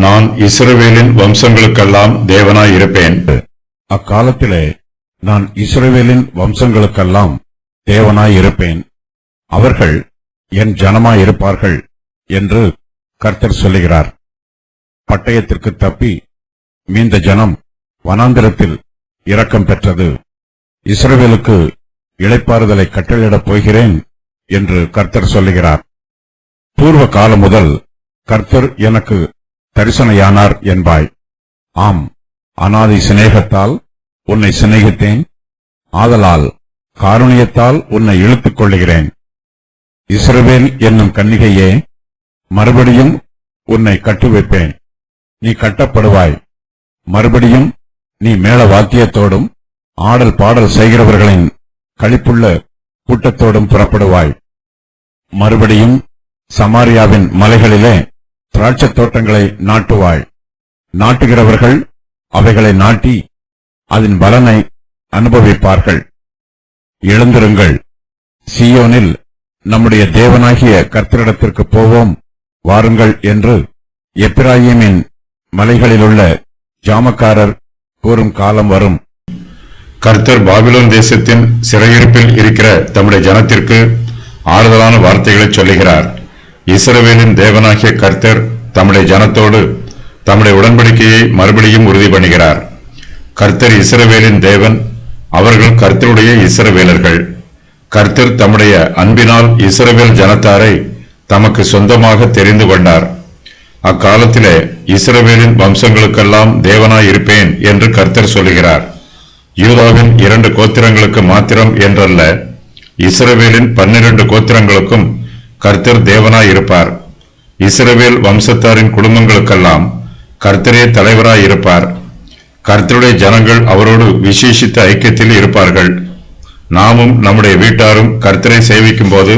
நான் இஸ்ரவேலின் வம்சங்களுக்கெல்லாம் தேவனாய் இருப்பேன். அக்காலத்திலே நான் இஸ்ரவேலின் வம்சங்களுக்கெல்லாம் தேவனாய் இருப்பேன், அவர்கள் என் ஜனமாயிருப்பார்கள் என்று கர்த்தர் சொல்லுகிறார். பட்டயத்திற்கு தப்பி மீந்த ஜனம் வனாந்திரத்தில் இரக்கம் பெற்றது. இஸ்ரவேலுக்கு இளைப்பாறுதலை கட்டளையிடப் போகிறேன் என்று கர்த்தர் சொல்லுகிறார். பூர்வ காலம் முதல் கர்த்தர் எனக்கு தரிசனையானார் என்பாய். ஆம், அநாதி சிநேகத்தால் உன்னை சிநேகித்தேன், ஆதலால் காருணியத்தால் உன்னை இழுத்துக் கொள்ளுகிறேன். இஸ்ரவேல் என்னும் கன்னிகையே, மறுபடியும் உன்னை கட்டி வைப்பேன். நீ கட்டப்படுவாய். மறுபடியும் நீ மேள வாத்தியத்தோடும் ஆடல் பாடல் செய்கிறவர்களின் களிப்புள்ள கூட்டத்தோடும் புறப்படுவாய். மறுபடியும் சமாரியாவின் மலைகளிலே திராட்சைத் தோட்டங்களை நாட்டுவாய். நாட்டுகிறவர்கள் அவைகளை நாட்டி அதன் பலனை அனுபவிப்பார்கள். எழுந்திருங்கள், சீயோனில் நம்முடைய தேவனாகிய கர்த்தரிடத்திற்கு போவோம் வாருங்கள் என்று எப்பிராயீமின் மலைகளிலுள்ள ஜாமக்காரர் கூறும் காலம் வரும். கர்த்தர் பாபிலோன் தேசத்தின் சிறையிருப்பில் இருக்கிற தம்முடைய ஜனத்திற்கு ஆறுதலான வார்த்தைகளை சொல்லுகிறார். இஸ்ரவேலின் தேவனாகிய கர்த்தர் தம்முடைய ஜனத்தோடு தம்முடைய உடன்படிக்கையை மறுபடியும் உறுதி பண்ணுகிறார். கர்த்தர் இஸ்ரவேலின் தேவன், அவர்கள் கர்த்தருடைய இஸ்ரவேலர்கள். கர்த்தர் தம்முடைய அன்பினால் இஸ்ரவேல் ஜனத்தாரை தமக்கு சொந்தமாக தெரிந்து கொண்டார். அக்காலத்திலே இஸ்ரவேலின் வம்சங்களுக்கெல்லாம் தேவனாய் இருப்பேன் என்று கர்த்தர் சொல்லுகிறார். யூதாவின் 2 கோத்திரங்களுக்கு மாத்திரம் என்றல்ல, இஸ்ரவேலின் 12 கோத்திரங்களுக்கும் கர்த்தர் தேவனாய் இருப்பார். இஸ்ரவேல் வம்சத்தாரின் குடும்பங்களுக்கெல்லாம் கர்த்தரே தலைவராய் இருப்பார். கர்த்தருடைய ஜனங்கள் அவரோடு விசேஷித்த ஐக்கியத்தில் இருப்பார்கள். நாமும் நம்முடைய வீட்டாரும் கர்த்தரை சேவிக்கும் போது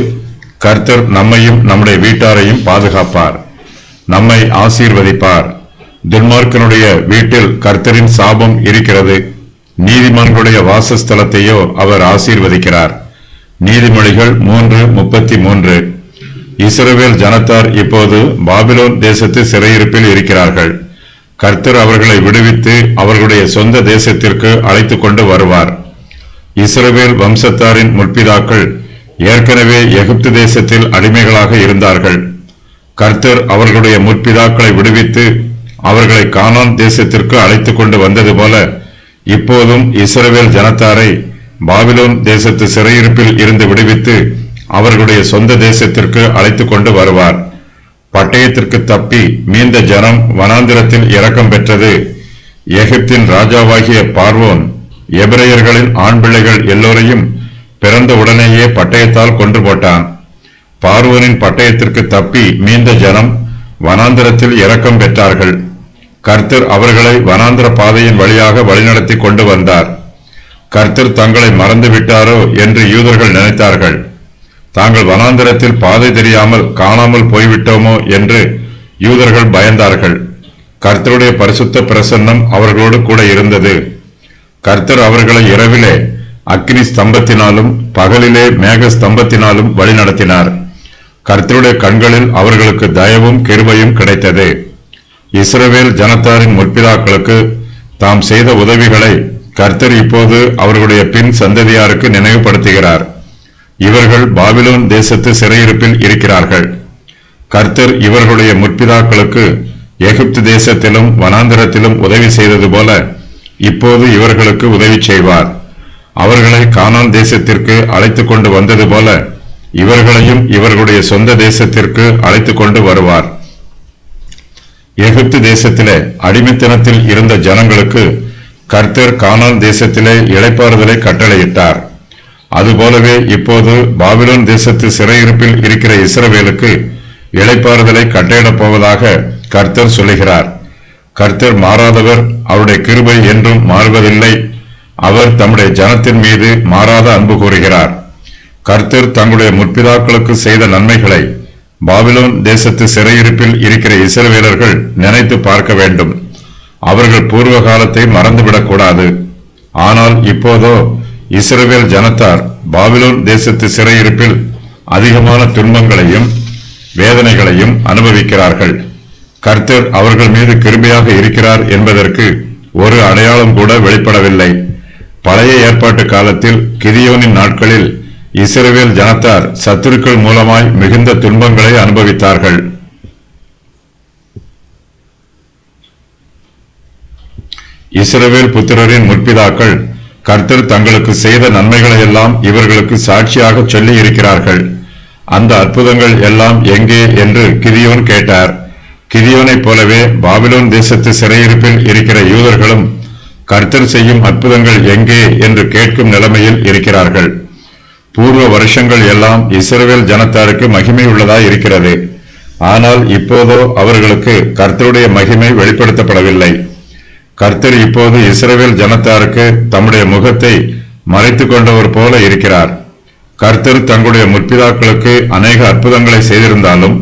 கர்த்தர் நம்மையும் நம்முடைய வீட்டாரையும் பாதுகாப்பார், நம்மை ஆசீர்வதிப்பார். துன்மார்க்கனுடைய வீட்டில் கர்த்தரின் சாபம் இருக்கிறது, நீதிமான்களுடைய வாசஸ்தலத்தையோ அவர் ஆசீர்வதிக்கிறார். நீதிமொழிகள் 3:33. இஸ்ரவேல் ஜனத்தார் இப்போது பாபிலோன் தேசத்து சிறையிருப்பில் இருக்கிறார்கள். கர்த்தர் அவர்களை விடுவித்து அவர்களுடைய சொந்த தேசத்திற்கு அழைத்துக் கொண்டு வருவார். இஸ்ரவேல் வம்சத்தாரின் முற்பிதாக்கள் ஏற்கனவே எகிப்து தேசத்தில் அடிமைகளாக இருந்தார்கள். கர்த்தர் அவர்களுடைய முற்பிதாக்களை விடுவித்து அவர்களை கானான் தேசத்திற்கு அழைத்துக் கொண்டு வந்தது போல இப்போதும் இஸ்ரவேல் ஜனத்தாரை பாபிலோன் தேசத்து சிறையிருப்பில் இருந்து விடுவித்து அவர்களுடைய சொந்த தேசத்திற்கு அழைத்துக் கொண்டு வருவார். பட்டயத்திற்கு தப்பி மீந்த ஜனம் வனாந்திரத்தில் இரக்கம் பெற்றது. எகிப்தின் ராஜாவாகிய பார்வோன் எபிரேயர்களின் ஆண் பிள்ளைகள் எல்லோரையும் பிறந்த உடனேயே பட்டயத்தால் கொன்று போட்டான். பார்வோனின் பட்டயத்திற்கு தப்பி மீந்த ஜனம் வனாந்திரத்தில் இரக்கம் பெற்றார்கள். கர்த்தர் அவர்களை வனாந்திர பாதையின் வழியாக வழிநடத்தி கொண்டு வந்தார். கர்த்தர் தங்களை மறந்து விட்டாரோ என்று யூதர்கள் நினைத்தார்கள். தாங்கள் வனாந்திரத்தில் பாதை தெரியாமல் காணாமல் போய்விட்டோமோ என்று யூதர்கள் பயந்தார்கள். கர்த்தருடைய பரிசுத்த பிரசன்னம் அவர்களோடு கூட இருந்தது. கர்த்தர் அவர்களை இரவிலே அக்கினி ஸ்தம்பத்தினாலும் பகலிலே மேக ஸ்தம்பத்தினாலும் வழிநடத்தினார். கர்த்தருடைய கண்களில் அவர்களுக்கு தயவும் கிருபையும் கிடைத்தது. இஸ்ரவேல் ஜனத்தாரின் முற்பிதாக்களுக்கு தாம் செய்த உதவிகளை கர்த்தர் இப்போது அவர்களுடைய பின் சந்ததியாருக்கு நினைவுபடுத்துகிறார். இவர்கள் பாபிலோன் தேசத்து சிறையிருப்பில் இருக்கிறார்கள். கர்த்தர் இவர்களுடைய முற்பிதாக்களுக்கு எகிப்து தேசத்திலும் வனாந்திரத்திலும் உதவி செய்தது போல இப்போது இவர்களுக்கு உதவி செய்வார். அவர்களை கானான் தேசத்திற்கு அழைத்துக் கொண்டு வந்தது போல இவர்களையும் இவர்களுடைய சொந்த தேசத்திற்கு அழைத்துக் கொண்டு வருவார். எகிப்து தேசத்திலே அடிமைத்தனத்தில் இருந்த ஜனங்களுக்கு கர்த்தர் கானான் தேசத்திலே இளைப்பாறுதலை கட்டளையிட்டார். அதுபோலவே இப்போது பாபிலோன் தேசத்து சிறையிருப்பில் இருக்கிற இஸ்ரவேலுக்கு இளைப்பாறுதலை கட்டளையிடப் போவதாக கர்த்தர் சொல்லுகிறார். கர்த்தர் மாறாதவர், அவருடைய கிருபை என்றும் மாறுவதில்லை. அவர் தம்முடைய ஜனத்தின் மீது மாறாத அன்பு கூறுகிறார். கர்த்தர் தங்களுடைய முற்பிதாக்களுக்கு செய்த நன்மைகளை பாபிலோன் தேசத்து சிறையிருப்பில் இருக்கிற இஸ்ரவேலர்கள் நினைத்து பார்க்க வேண்டும். அவர்கள் பூர்வ காலத்தை மறந்துவிடக்கூடாது. ஆனால் இப்போதோ இஸ்ரவேல் ஜனத்தார் பாபிலோன் தேசத்து சிறையிருப்பில் அதிகமான துன்பங்களையும் வேதனைகளையும் அனுபவிக்கிறார்கள். கர்த்தர் அவர்கள் மீது கிருபையாக இருக்கிறார் என்பதற்கு ஒரு அடையாளம் கூட வெளிப்படவில்லை. பழைய ஏற்பாட்டு காலத்தில் கிதியோனின் நாட்களில் இஸ்ரவேல் ஜனத்தார் சத்துருக்கள் மூலமாய் மிகுந்த துன்பங்களை அனுபவித்தார்கள். இஸ்ரவேல் புத்திரரின் முற்பிதாக்கள் கர்த்தர் தங்களுக்கு செய்த நன்மைகளை எல்லாம் இவர்களுக்கு சாட்சியாக சொல்லி இருக்கிறார்கள். அந்த அற்புதங்கள் எல்லாம் எங்கே என்று கிதியோன் கேட்டார். கிதியோனைப் போலவே பாபிலோன் தேசத்து சிறையிருப்பில் இருக்கிற யூதர்களும் கர்த்தர் செய்யும் அற்புதங்கள் எங்கே என்று கேட்கும் நிலைமையில் இருக்கிறார்கள். பூர்வ வருஷங்கள் எல்லாம் இஸ்ரவேல் ஜனத்தாருக்கு மகிமை உள்ளதாய் இருக்கிறது. ஆனால் இப்போதோ அவர்களுக்கு கர்த்தருடைய மகிமை வெளிப்படுத்தப்படவில்லை. கர்த்தர் இப்போது இஸ்ரவேல் ஜனத்தாருக்கு தம்முடைய முகத்தை மறைத்துக் கொண்டவர் போல இருக்கிறார். கர்த்தர் தங்களுடைய முற்பிதாக்களுக்கு அநேக அற்புதங்களை செய்திருந்தாலும்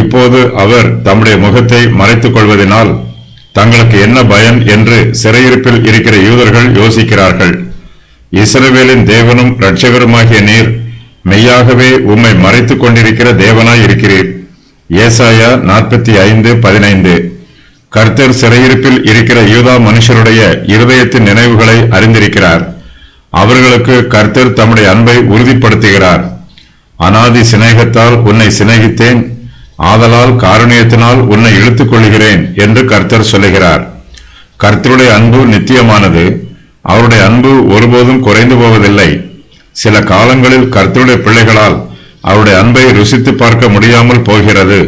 இப்போது அவர் தம்முடைய முகத்தை மறைத்துக் கொள்வதனால் தங்களுக்கு என்ன பயன் என்று சிறையிருப்பில் இருக்கிற யூதர்கள் யோசிக்கிறார்கள். இஸ்ரவேலின் தேவனும் இரட்சகருமாகிய நீர் மெய்யாகவே உம்மை மறைத்துக் கொண்டிருக்கிற தேவனாய் இருக்கிறீர். ஏசாயா 45:15. கர்த்தர் சிறையிருப்பில் இருக்கிற யூதா மனுஷருடைய இருதயத்தின் நினைவுகளை அறிந்திருக்கிறார். அவர்களுக்கு கர்த்தர் தம்முடைய அன்பை உறுதிப்படுத்துகிறார். அநாதி சிநேகத்தால் உன்னை சிநேகித்தேன், ஆதலால் காருண்யத்தினால் உன்னை இழுத்துக் கொள்கிறேன் என்று கர்த்தர் சொல்லுகிறார். கர்த்தருடைய அன்பு நித்தியமானது. அவருடைய அன்பு ஒருபோதும் குறைந்து போவதில்லை. சில காலங்களில் கர்த்தருடைய பிள்ளைகளால் அவருடைய அன்பை ருசித்து பார்க்க முடியாமல் போகிறது.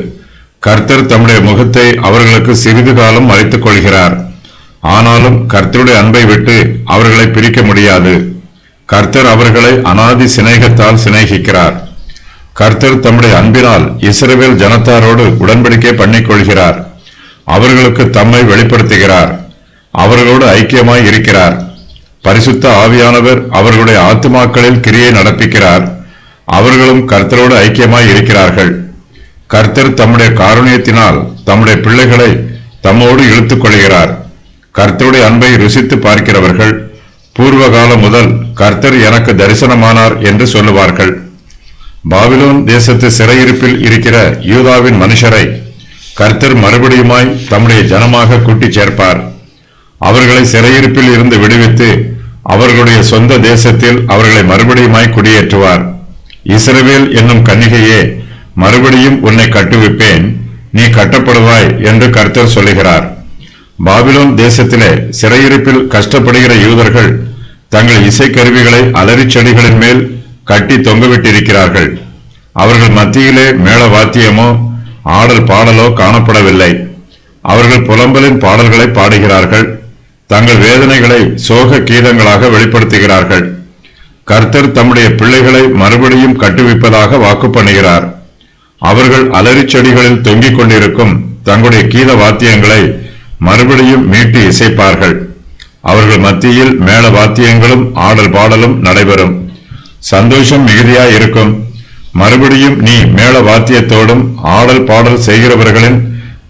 கர்த்தர் தம்முடைய முகத்தை அவர்களுக்கு சிறிது காலம் மறைத்துக் கொள்கிறார். ஆனாலும் கர்த்தருடைய அன்பை விட்டு அவர்களை பிரிக்க முடியாது. கர்த்தர் அவர்களை அநாதி சிநேகத்தால் சிநேகிக்கிறார். கர்த்தர் தம்முடைய அன்பினால் இஸ்ரவேல் ஜனத்தாரோடு உடன்படிக்கை பண்ணிக்கொள்கிறார். அவர்களுக்கு தம்மை வெளிப்படுத்துகிறார். அவர்களோடு ஐக்கியமாய் இருக்கிறார். பரிசுத்த ஆவியானவர் அவர்களுடைய ஆத்துமாக்களில் கிரியை நடப்பிக்கிறார். அவர்களும் கர்த்தரோடு ஐக்கியமாய் இருக்கிறார்கள். கர்த்தர் தம்முடைய காருண்யத்தினால் தம்முடைய பிள்ளைகளை தம்மோடு இழுத்துக் கொள்கிறார். கர்த்தருடைய அன்பை ருசித்து பார்க்கிறவர்கள் பூர்வ காலம் முதல் கர்த்தர் எனக்கு தரிசனமானார் என்று சொல்லுவார்கள். பாபிலோன் தேசத்து சிறையிருப்பில் இருக்கிற யூதாவின் மனுஷரை கர்த்தர் மறுபடியுமாய் தம்முடைய ஜனமாக கூட்டிச் சேர்ப்பார். அவர்களை சிறையிருப்பில் இருந்து விடுவித்து அவர்களுடைய சொந்த தேசத்தில் அவர்களை மறுபடியுமாய் குடியேற்றுவார். இஸ்ரவேல் என்னும் கன்னிகையே, மறுபடியும் உன்னை கட்டுவிப்பேன், நீ கட்டப்படுவாய் என்று கர்த்தர் சொல்லுகிறார். பாபிலோன் தேசத்திலே சிறையிருப்பில் கஷ்டப்படுகிற யூதர்கள் தங்கள் இசைக்கருவிகளை அலரிச் செடிகளின் மேல் கட்டி தொங்கவிட்டிருக்கிறார்கள். அவர்கள் மத்தியிலே மேள வாத்தியமோ ஆடல் பாடலோ காணப்படவில்லை. அவர்கள் புலம்பலின் பாடல்களை பாடுகிறார்கள். தங்கள் வேதனைகளை சோக கீதங்களாக வெளிப்படுத்துகிறார்கள். கர்த்தர் தம்முடைய பிள்ளைகளை மறுபடியும் கட்டுவிப்பதாக வாக்கு பண்ணுகிறார். அவர்கள் அலரிச் செடிகளில் தொங்கிக் கொண்டிருக்கும் தங்களுடைய கீத வாத்தியங்களை மறுபடியும் மீட்டி இசைப்பார்கள். அவர்கள் மத்தியில் மேள வாத்தியங்களும் ஆடல் பாடலும் நடைபெறும். சந்தோஷம் மிகுதியாயிருக்கும். மறுபடியும் நீ மேள வாத்தியத்தோடும் ஆடல் பாடல் செய்கிறவர்களின்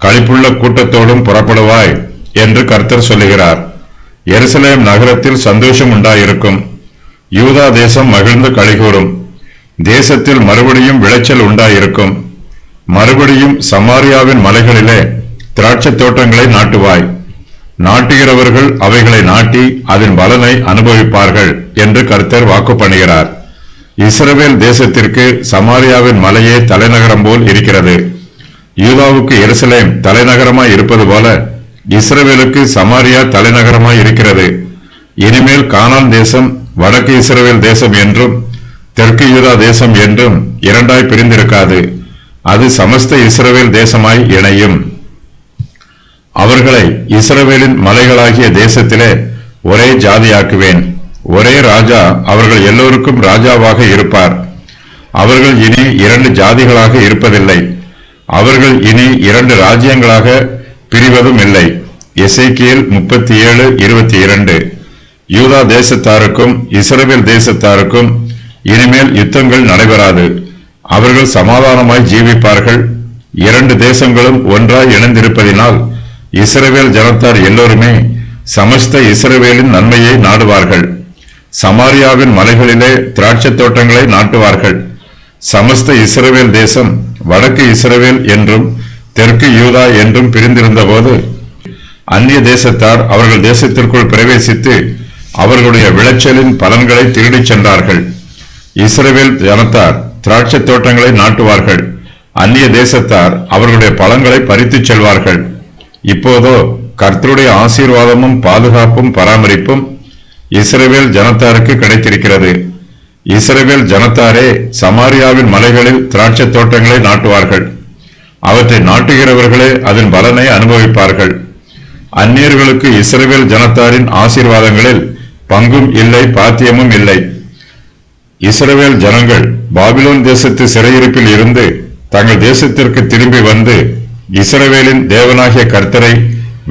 களிப்புள்ள கூட்டத்தோடும் புறப்படுவாய் என்று கர்த்தர் சொல்லுகிறார். எருசலேம் நகரத்தில் சந்தோஷம் உண்டாயிருக்கும். யூதா தேசம் மகிழ்ந்து களிகூரும். தேசத்தில் மறுபடியும் விளைச்சல் உண்டாயிருக்கும். மறுபடியும் சமாரியாவின் மலைகளிலே திராட்சைத் தோட்டங்களை நாட்டுவாய். நாட்டுகிறவர்கள் அவைகளை நாட்டி அதன் பலனை அனுபவிப்பார்கள் என்று கர்த்தர் வாக்கு பண்ணுகிறார். இஸ்ரவேல் தேசத்திற்கு சமாரியாவின் மலையே தலைநகரம் போல் இருக்கிறது. யூதாவுக்கு எருசலேம் தலைநகரமாய் இருப்பது போல இஸ்ரவேலுக்கு சமாரியா தலைநகரமாய் இருக்கிறது. இனிமேல் கானான் தேசம் வடக்கு இஸ்ரவேல் தேசம் என்றும் தெற்கு யூதா தேசம் என்றும் இரண்டாய் பிரிந்திருக்காது. அது சமஸ்த இஸ்ரவேல் தேசமாய் இணையும். அவர்களை இஸ்ரவேலின் மலைகளாகிய தேசத்திலே ஒரே ஜாதியாக்குவேன். ஒரே ராஜா அவர்கள் எல்லோருக்கும் ராஜாவாக இருப்பார். அவர்கள் இனி இரண்டு ஜாதிகளாக இருப்பதில்லை. அவர்கள் இனி இரண்டு ராஜ்யங்களாக பிரிவதும் இல்லை. எசேக்கியேல் 37:22. யூதா தேசத்தாருக்கும் இஸ்ரவேல் தேசத்தாருக்கும் இனிமேல் யுத்தங்கள் நடைபெறாது. அவர்கள் சமாதானமாய் ஜீவிப்பார்கள். இரண்டு தேசங்களும் ஒன்றாய் இணைந்திருப்பதினால் இஸ்ரவேல் ஜனத்தார் எல்லோருமே சமஸ்த இஸ்ரவேலின் நன்மையை நாடுவார்கள். சமாரியாவின் மலைகளிலே திராட்சைத் தோட்டங்களை நாட்டுவார்கள். சமஸ்த இஸ்ரவேல் தேசம் வடக்கு இஸ்ரவேல் என்றும் தெற்கு யூதா என்றும் பிரிந்திருந்தபோது அந்நிய தேசத்தார் அவர்கள் தேசத்திற்குள் பிரவேசித்து அவர்களுடைய விளைச்சலின் பலன்களை திருடிச் சென்றார்கள். இஸ்ரவேல் ஜனத்தார் திராட்சை தோட்டங்களை நாட்டுவார்கள், அந்நிய தேசத்தார் அவர்களுடைய பழங்களை பறித்துச் செல்வார்கள். இப்போதோ கர்த்தருடைய ஆசீர்வாதமும் பாதுகாப்பும் பராமரிப்பும் இஸ்ரவேல் ஜனத்தாருக்கு கிடைத்திருக்கிறது. இஸ்ரவேல் ஜனத்தாரே சமாரியாவின் மலைகளில் திராட்சை தோட்டங்களை நாட்டுவார்கள். அவற்றை நாட்டுகிறவர்களே அதன் பலனை அனுபவிப்பார்கள். அந்நியர்களுக்கு இஸ்ரவேல் ஜனத்தாரின் ஆசீர்வாதங்களில் பங்கும் இல்லை, பாத்தியமும் இல்லை. இஸ்ரவேல் ஜனங்கள் பாபிலோன் தேசத்து சிறையிருப்பில் இருந்து தங்கள் தேசத்திற்கு திரும்பி வந்து இஸ்ரவேலின் தேவனாகிய கர்த்தரை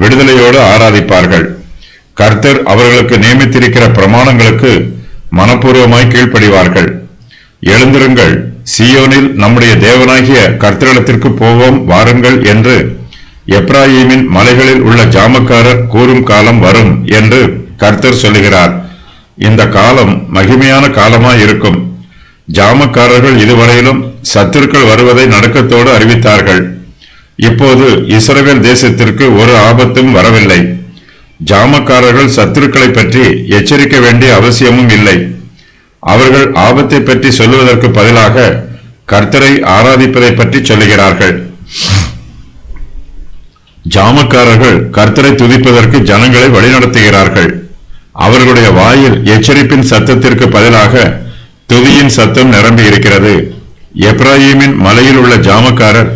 விடுதலையோடு ஆராதிப்பார்கள். கர்த்தர் அவர்களுக்கு நியமித்திருக்கிற பிரமாணங்களுக்கு மனப்பூர்வமாய் கீழ்ப்படிவார்கள். எழுந்திருங்கள், சீயோனில் நம்முடைய தேவனாகிய கர்த்தரிடத்திற்கு போவோம் வாருங்கள் என்று எப்ராயீமின் மலைகளில் உள்ள ஜாமக்காரர் கூறும் காலம் வரும் என்று கர்த்தர் சொல்லுகிறார். இந்த காலம் மகிமையான காலமாய் இருக்கும். ஜாமக்காரர்கள் இதுவரையிலும் சத்துருக்கள் வருவதை நடுக்கத்தோடு அறிவித்தார்கள். இப்போது இஸ்ரவேல் தேசத்திற்கு ஒரு ஆபத்தும் வரவில்லை. ஜாமக்காரர்கள் சத்துருக்களை பற்றி எச்சரிக்க வேண்டிய அவசியமும் இல்லை. அவர்கள் ஆபத்தை பற்றி சொல்லுவதற்கு பதிலாக கர்த்தரை ஆராதிப்பதை பற்றி சொல்லுகிறார்கள். ஜாமக்காரர்கள் கர்த்தரை துதிப்பதற்கு ஜனங்களை வழிநடத்துகிறார்கள். அவர்களுடைய வாயில் எச்சரிப்பின் சத்தத்திற்கு பதிலாக துதியின் சத்தம் நிரம்பி இருக்கிறது. எப்ராயீமின் மலையில் உள்ள ஜாமக்காரர்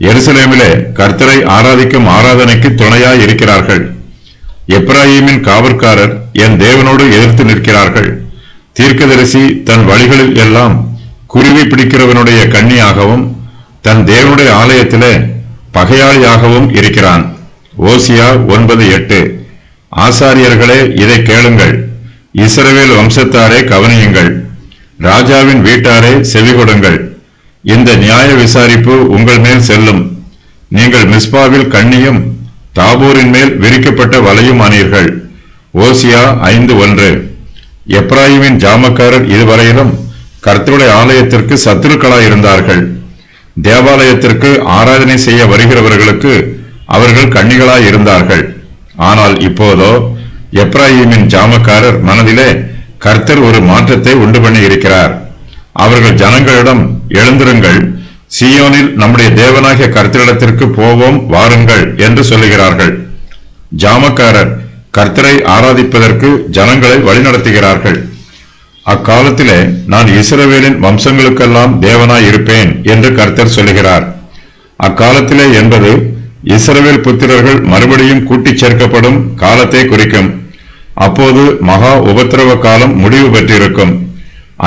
எருசலேமிலே கர்த்தரை ஆராதிக்கும் ஆராதனைக்கு துணையாய் இருக்கிறார்கள். எப்ராயீமின் காவற்காரர் என் தேவனோடு எதிர்த்து நிற்கிறார்கள். தீர்க்கதரிசி தன் வழிகளில் எல்லாம் குருவி பிடிக்கிறவனுடைய கண்ணியாகவும் தன் தேவனுடைய ஆலயத்திலே பகையாளியாகவும் இருக்கிறான். ஓசியா 9:8. ஆசாரியர்களே, இதை கேளுங்கள். இஸ்ரவேல் வம்சத்தாரே கவனியுங்கள். ராஜாவின் வீட்டாரே செவிகொடுங்கள். இந்த நியாய விசாரிப்பு உங்கள் மேல் செல்லும். நீங்கள் மிஸ்பாவில் கண்ணியும் தாபோரின் மேல் விரிக்கப்பட்ட வலையும் ஆனீர்கள். ஓசியா 5:1. எப்ராயிமின் ஜாமக்காரர் இதுவரையிலும் கர்த்தருடைய ஆலயத்திற்கு சத்துருக்களாயிருந்தார்கள். தேவாலயத்திற்கு ஆராதனை செய்ய வருகிறவர்களுக்கு அவர்கள் கண்ணிகளாயிருந்தார்கள். ஆனால் இப்போதோ எப்ராயிமின் ஜாமக்காரர் மனதிலே கர்த்தர் ஒரு மாற்றத்தை உண்டு பண்ணி இருக்கிறார். அவர்கள் ஜனங்களிடம் எழுந்திருங்கள், சீயோனில் நம்முடைய தேவனாகிய கர்த்தரிடத்திற்கு போவோம் வாருங்கள் என்று சொல்லுகிறார்கள். ஜாமக்காரர் கர்த்தரை ஆராதிப்பதற்கு ஜனங்களை வழிநடத்துகிறார்கள். அக்காலத்திலே நான் இஸ்ரவேலின் வம்சங்களுக்கெல்லாம் தேவனாய் இருப்பேன் என்று கர்த்தர் சொல்லுகிறார். அக்காலத்திலே என்பது இஸ்ரவேல் புத்திரர்கள் மறுபடியும் கூட்டிச் சேர்க்கப்படும் காலத்தை குறிக்கும். அப்போது மகா உபத்திரவ காலம் முடிவு பெற்றிருக்கும்.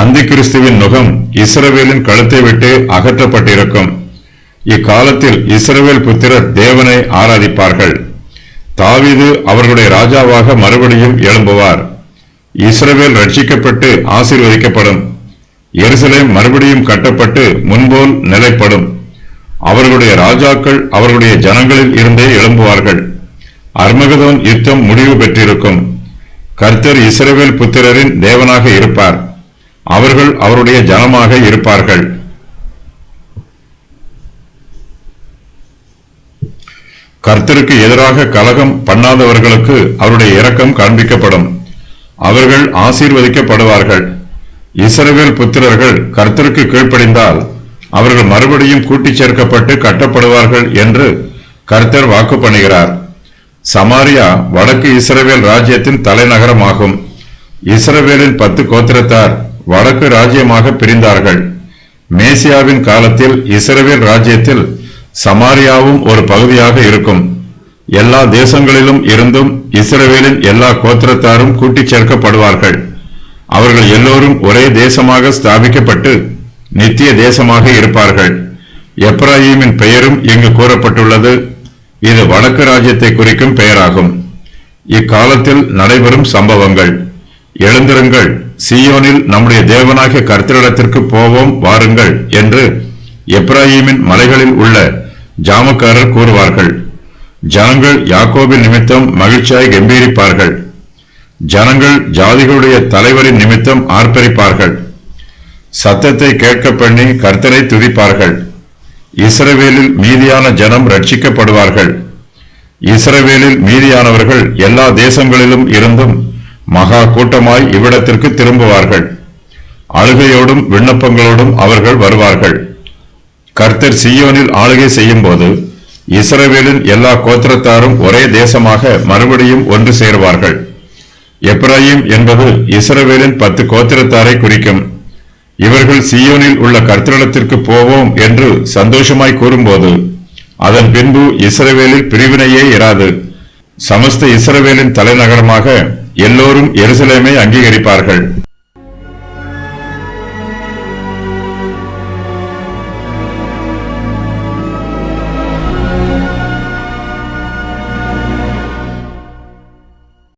அந்தி கிறிஸ்துவின் நுகம் இஸ்ரவேலின் கழுத்தை விட்டு அகற்றப்பட்டிருக்கும். இக்காலத்தில் இஸ்ரவேல் புத்திரர் தேவனை ஆராதிப்பார்கள். தாவீது அவர்களுடைய ராஜாவாக மறுபடியும் எழும்புவார். இஸ்ரவேல் ரட்சிக்கப்பட்டு ஆசீர்வதிக்கப்படும். எருசலேம் மறுபடியும் கட்டப்பட்டு முன்போல் நிலைப்படும். அவர்களுடைய ராஜாக்கள் அவர்களுடைய ஜனங்களில் இருந்தே எழும்புவார்கள். அர்மகதோன் யுத்தம் முடிவு பெற்றிருக்கும். கர்த்தர் இஸ்ரவேல் புத்திரரின் தேவனாக இருப்பார். அவர்கள் அவருடைய ஜனமாக இருப்பார்கள். கர்த்தருக்கு எதிராக கலகம் பண்ணாதவர்களுக்கு அவருடைய இரக்கம் காண்பிக்கப்படும். அவர்கள் ஆசீர்வதிக்கப்படுவார்கள். இஸ்ரவேல் புத்திரர்கள் கர்த்தருக்கு கீழ்ப்படிந்தால் அவர்கள் மறுபடியும் கூட்டிச் சேர்க்கப்பட்டு கட்டப்படுவார்கள் என்று கர்த்தர் வாக்கு பண்ணுகிறார். சமாரியா வடக்கு இஸ்ரவேல் ராஜ்யத்தின் தலைநகரமாகும். இஸ்ரவேலின் 10 கோத்திரத்தார் வடக்கு ராஜ்யமாக பிரிந்தார்கள். மேசியாவின் காலத்தில் இஸ்ரவேல் ராஜ்யத்தில் சமாரியாவும் ஒரு பகுதியாக இருக்கும். எல்லா தேசங்களிலும் இருந்தும் இஸ்ரவேலின் எல்லா கோத்திரத்தாரும் கூட்டிச் சேர்க்கப்படுவார்கள். அவர்கள் எல்லோரும் ஒரே தேசமாக ஸ்தாபிக்கப்பட்டு நித்திய தேசமாக இருப்பார்கள். எப்ராயீமின் பெயரும் இங்கு கூறப்பட்டுள்ளது. இது வடக்கு ராஜ்யத்தை குறிக்கும் பெயராகும். இக்காலத்தில் நடைபெறும் சம்பவங்கள். எழுந்திருங்கள், சீயோனில் நம்முடைய தேவனாகிய கர்த்தரிடத்திற்கு போவோம் வாருங்கள் என்று எப்ராயீமின் மலைகளில் உள்ள ஜாமக்காரர் கூறுவார்கள். ஜனங்கள் யாக்கோபின் நிமித்தம் மகிழ்ச்சியாய் கம்பீரிப்பார்கள். ஜனங்கள் ஜாதிகளுடைய தலைவரின் நிமித்தம் ஆர்ப்பரிப்பார்கள். சத்தத்தை கேட்க பண்ணி கர்த்தரை துதிப்பார்கள். இஸ்ரவேலில் மீதியான ஜனம் ரட்சிக்கப்படுவார்கள். இஸ்ரவேலில் மீதியானவர்கள் எல்லா தேசங்களிலும் இருந்தும் மகா கூட்டமாய் இவ்விடத்திற்கு திரும்புவார்கள். அழுகையோடும் விண்ணப்பங்களோடும் அவர்கள் வருவார்கள். கர்த்தர் சீயோனில் ஆளுகை செய்யும் போது இஸ்ரவேலின் எல்லா கோத்திரத்தாரும் ஒரே தேசமாக மறுபடியும் ஒன்று சேருவார்கள். எப்ராயிம் என்பது இஸ்ரவேலின் 10 கோத்திரத்தாரை குறிக்கும். இவர்கள் சீயோனில் உள்ள கர்த்தரிடத்திற்கு போவோம் என்று சந்தோஷமாய் கூறும்போது அதன் பின்பு இஸ்ரவேலில் பிரிவினையே இராது. சமஸ்த இஸ்ரவேலின் தலைநகரமாக எல்லோரும் எருசலேமை அங்கீகரிப்பார்கள்.